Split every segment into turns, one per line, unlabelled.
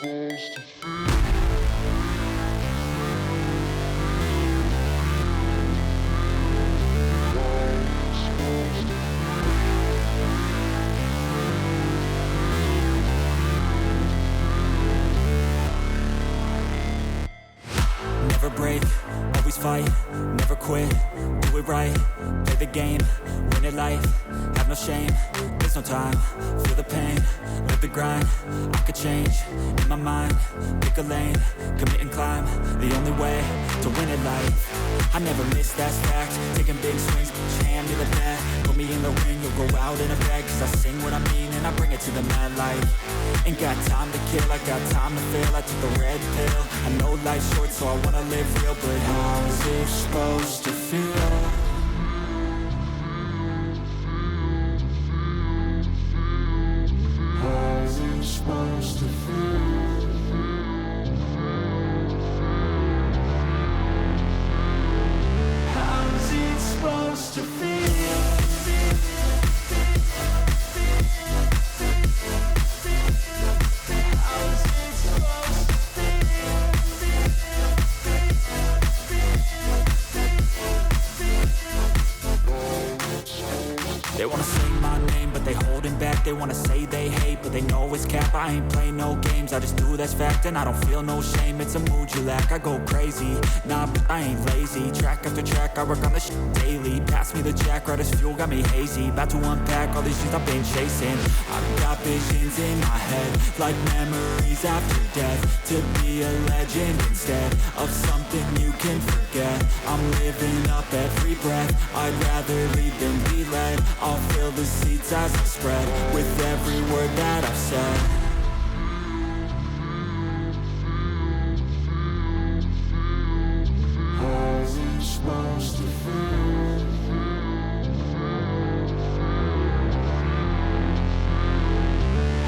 Never break, always fight, never quit, do it right, play the game, win it life, have no shame, there's no time, feel the pain, live the grind, I could change, in my mind, pick a lane, commit and climb, the only way to win it life. I never miss, that's fact, taking big swings, hand me the bat, put me in the ring, you'll go out in a bag, cause I sing what I mean and I bring it to the mad light. Ain't got time to kill, I got time to feel, I took the red pill, I know life's short so I wanna live real, but how's it supposed to feel? How's it supposed to feel? How's it supposed to feel? They wanna say my name, but they holding back. They wanna say they hate, but they know it's cap. I ain't play no games, I just do that's fact. And I don't feel no shame, it's a mood you lack. I go crazy, nah, but I ain't lazy. Track after track, I work on this shit daily. Pass me the jack, right as fuel, got me hazy. About to unpack all these shit I've been chasing. I've got visions in my head, like memories after death. To be a legend instead of something you can forget. I'm living up every breath, I'd rather lead than be led. I'll fill the seats as I spread with every word that I've said. How's it supposed to feel?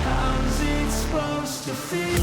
How's it supposed to feel?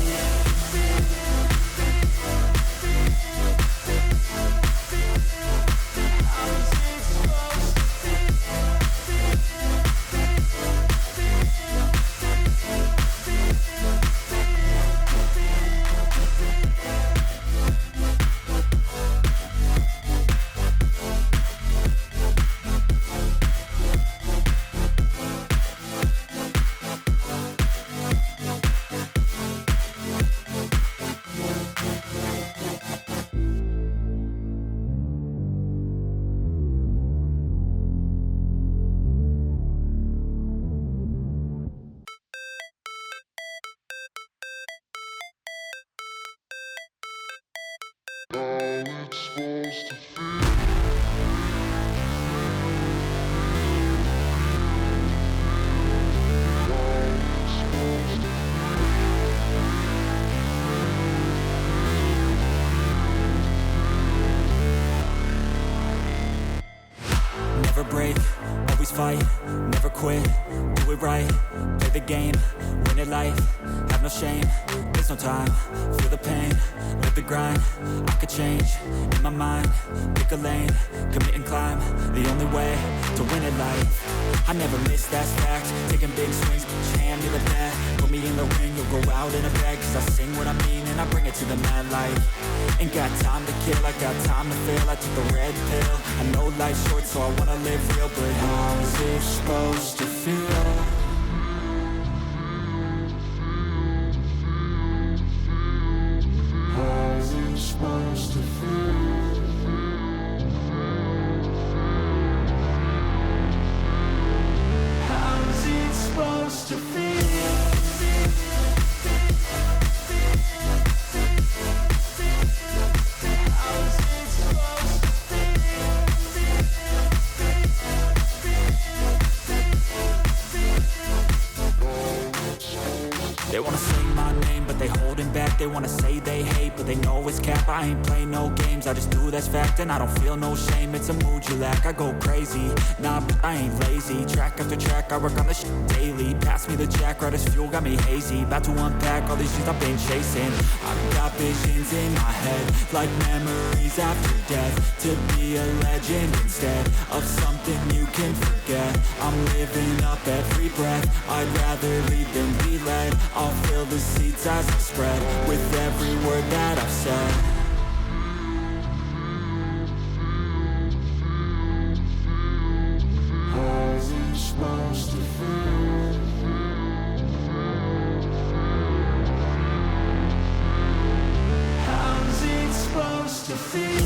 Never break, always fight, never quit, do it right, play the game, win it life, have no shame, there's no time, feel the pain, live the grind, I could change, in my mind, pick a lane, commit and climb, the only way to win it life. I never miss, that's fact, taking big swings, hand me the bat, put me in the ring, you'll go out in a bag, cause I sing what I mean and I bring it to the mad light. Ain't got time to kill, I got time to feel, I took the red pill, I know life's short so I wanna live real, but how's it supposed to feel? How's it supposed to feel? How's it supposed to feel? How's it supposed to feel? wanna say they hate, but they know it's cap. I ain't play no games, I just do, that's fact. And I don't feel no shame, it's a mood you lack. I go crazy, nah, but I ain't lazy. Track after track, I work on this shit daily. Pass me the jack, right as fuel, got me hazy. About to unpack all these things I've been chasing. I've got visions in my head, like memories after death. To be a legend instead of something you can forget. I'm living up every breath, I'd rather lead than be led. I'll fill the seats as I spread, with every word that I've said. How's it supposed to feel? How's it supposed to feel?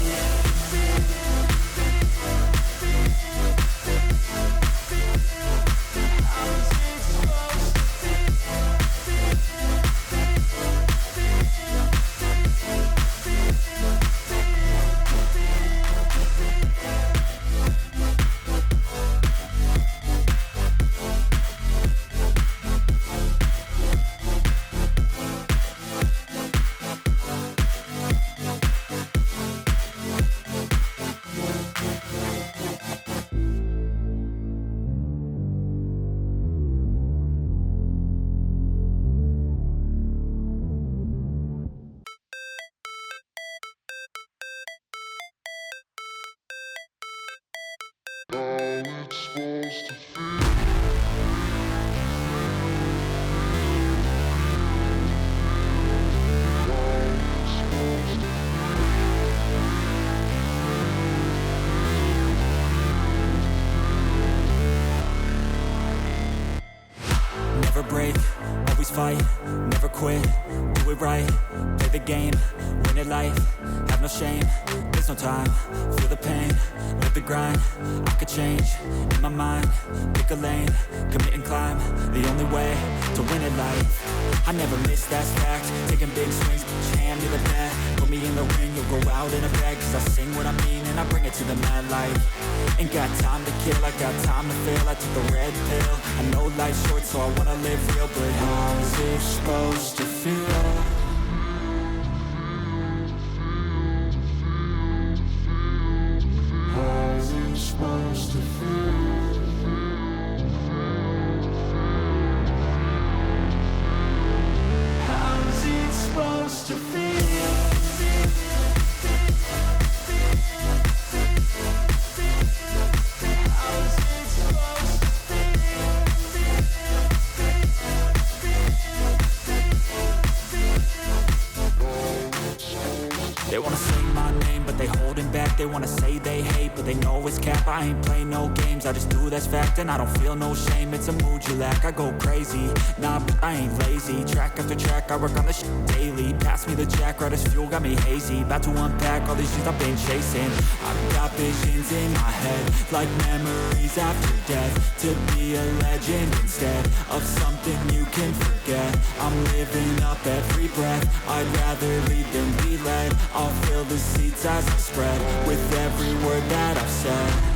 Never break, always fight, never quit, do it right, play the game, win it life, have no shame, there's no time, feel the pain, live the grind, I could change, in my mind, pick a lane, commit and climb, the only way to win it life. I never miss, that's fact, taking big swings, hand me the bat, put me in the ring, you'll go out in a bag, cause I sing what I mean and I bring it to the mad light. Ain't got time to kill, I got time to feel, I took the red pill, I know life's short so I wanna live real, but how's it supposed to feel? How's it supposed to feel? How's it supposed to feel? They wanna say my name, but they holding back. They wanna say they hate, but they know it's cap. I ain't play no games, I just do, that's fact. And I don't feel no shame, it's a mood you lack. I go crazy, nah, but I ain't lazy. Track after track, I work on this shit daily. Pass me the jack, right as fuel, got me hazy. About to unpack all these things I've been chasing. I've got visions in my head, like memories after death. To be a legend instead of something you can forget. I'm living up every breath, I'd rather lead than be led. I'll fill the seats as I spread, with every word that I've said.